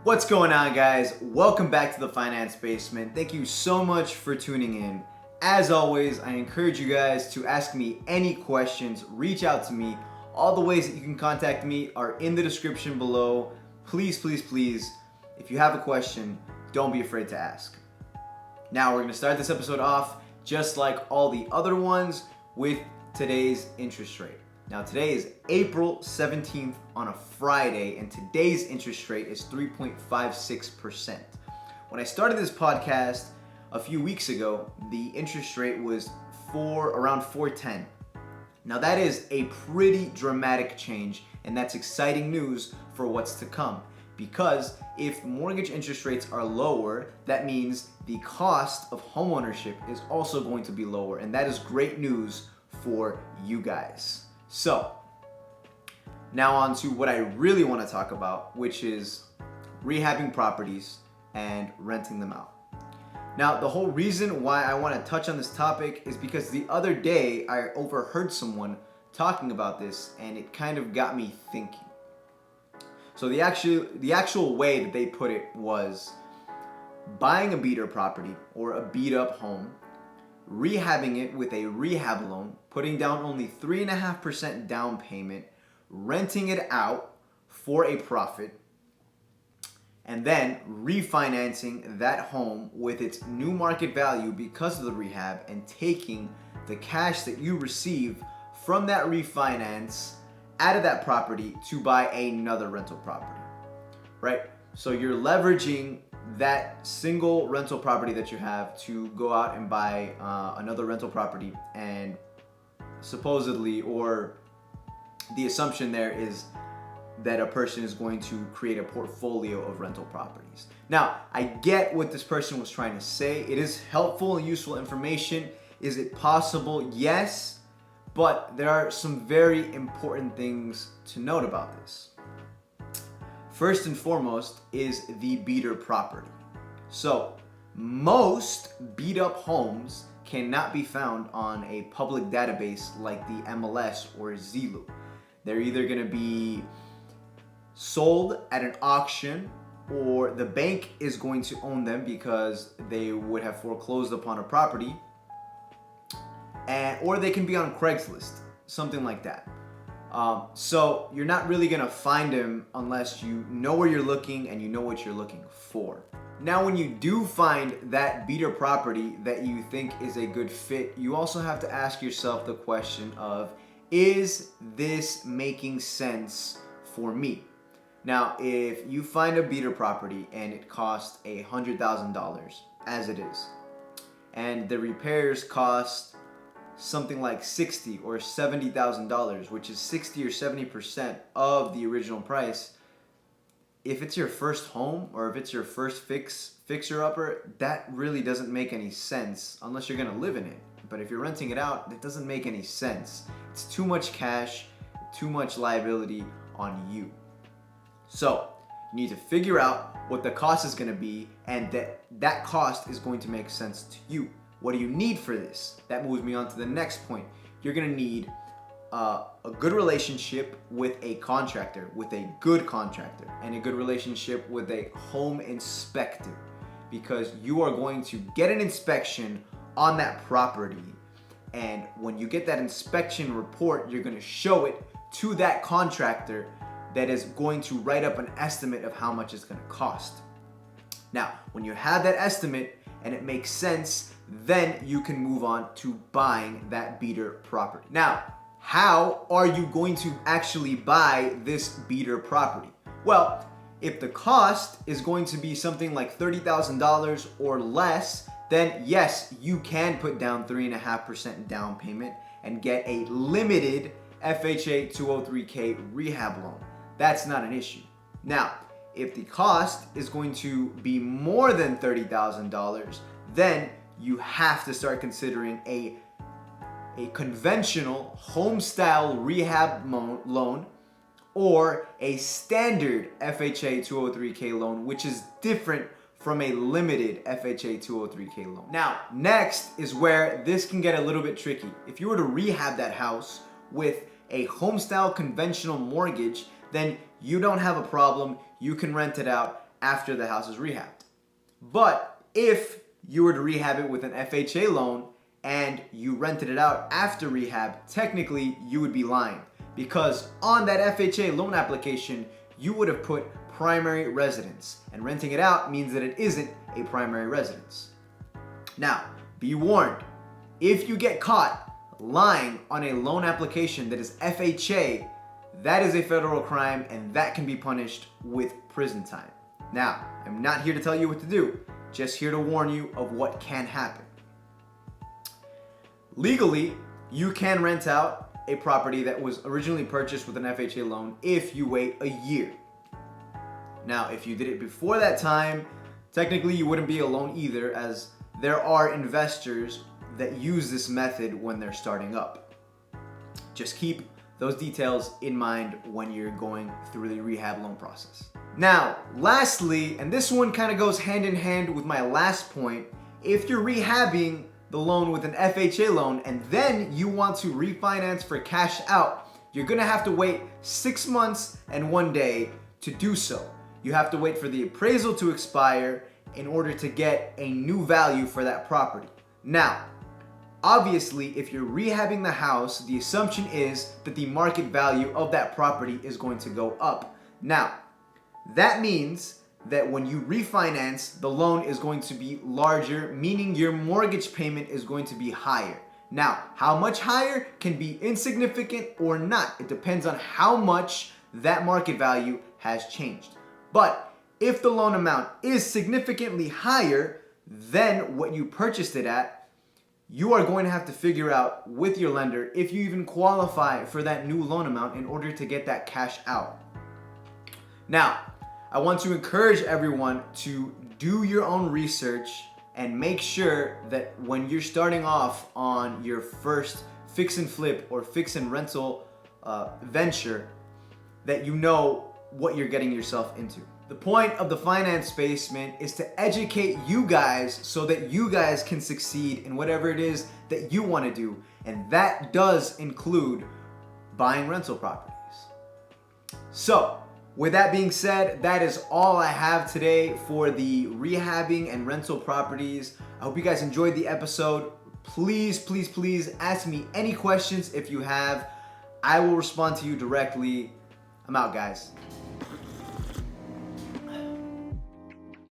What's going on, guys? Welcome back to the Finance Basement. Thank you so much for tuning in. As always, I encourage you guys to ask me any questions, reach out to me. All the ways that you can contact me are in the description below. Please, if you have a question, don't be afraid to ask. Now, we're going to start this episode off just like all the other ones with today's interest rate. Now, today is April 17th on a Friday, and today's interest rate is 3.56%. When I started this podcast a few weeks ago, the interest rate was around 4.10. Now, that is a pretty dramatic change, and that's exciting news for what's to come. Because if mortgage interest rates are lower, that means the cost of homeownership is also going to be lower, and that is great news for you guys. So, now on to what I really want to talk about, which is rehabbing properties and renting them out. Now, the whole reason why I want to touch on this topic is because the other day I overheard someone talking about this, and it kind of got me thinking. So the actual way that they put it was buying a beater property or a beat up home, rehabbing it with a rehab loan, putting down only 3.5% down payment, renting it out for a profit, and then refinancing that home with its new market value because of the rehab and taking the cash that you receive from that refinance out of that property to buy another rental property, right? So you're leveraging that single rental property that you have to go out and buy another rental property, and supposedly, or the assumption there is that a person is going to create a portfolio of rental properties. Now, I get what this person was trying to say. It is helpful and useful information. Is it possible? Yes, but there are some very important things to note about this. First and foremost is the beater property. So, most beat up homes cannot be found on a public database like the MLS or Zillow. They're either going to be sold at an auction, or the bank is going to own them because they would have foreclosed upon a property, or they can be on Craigslist, something like that. So you're not really gonna find them unless you know where you're looking and you know what you're looking for. Now, when you do find that beater property that you think is a good fit, you also have to ask yourself the question of, is this making sense for me? Now, if you find a beater property and it costs $100,000, as it is, and the repairs cost something like $60,000 or $70,000, which is 60 or 70% of the original price. If it's your first home or if it's your first fixer-upper, that really doesn't make any sense unless you're gonna live in it. But if you're renting it out, that doesn't make any sense. It's too much cash, too much liability on you. So you need to figure out what the cost is gonna be, and that cost is going to make sense to you. What do you need for this? That moves me on to the next point. You're gonna need a good relationship with a contractor, with a good contractor, and a good relationship with a home inspector, because you are going to get an inspection on that property, and when you get that inspection report, you're gonna show it to that contractor that is going to write up an estimate of how much it's gonna cost. Now, when you have that estimate and it makes sense, then you can move on to buying that beater property. Now, how are you going to actually buy this beater property? Well, if the cost is going to be something like $30,000 or less, then yes, you can put down 3.5% down payment and get a limited FHA 203K rehab loan. That's not an issue. Now, if the cost is going to be more than $30,000, then you have to start considering a conventional home-style rehab loan or a standard FHA 203K loan, which is different from a limited FHA 203K loan. Now, next is where this can get a little bit tricky. If you were to rehab that house with a home-style conventional mortgage, then you don't have a problem. You can rent it out after the house is rehabbed. But if you were to rehab it with an FHA loan and you rented it out after rehab, technically you would be lying, because on that FHA loan application, you would have put primary residence, and renting it out means that it isn't a primary residence. Now, be warned, if you get caught lying on a loan application that is FHA, that is a federal crime and that can be punished with prison time. Now, I'm not here to tell you what to do, just here to warn you of what can happen. Legally, you can rent out a property that was originally purchased with an FHA loan if you wait a year. Now, if you did it before that time, technically you wouldn't be alone either, as there are investors that use this method when they're starting up. Just keep those details in mind when you're going through the rehab loan process. Now, lastly, and this one kind of goes hand in hand with my last point, if you're rehabbing the loan with an FHA loan and then you want to refinance for cash out, you're gonna have to wait 6 months and 1 day to do so. You have to wait for the appraisal to expire in order to get a new value for that property. Now, obviously, if you're rehabbing the house, the assumption is that the market value of that property is going to go up. Now, that means that when you refinance, the loan is going to be larger, meaning your mortgage payment is going to be higher. Now, how much higher can be insignificant or not. It depends on how much that market value has changed. But if the loan amount is significantly higher than what you purchased it at, you are going to have to figure out with your lender if you even qualify for that new loan amount in order to get that cash out. Now, I want to encourage everyone to do your own research and make sure that when you're starting off on your first fix and flip or fix and rental venture, that you know what you're getting yourself into. The point of the Finance Basement is to educate you guys so that you guys can succeed in whatever it is that you want to do, and that does include buying rental properties. So, with that being said, that is all I have today for the rehabbing and rental properties. I hope you guys enjoyed the episode. Please, please, please ask me any questions if you have. I will respond to you directly. I'm out, guys.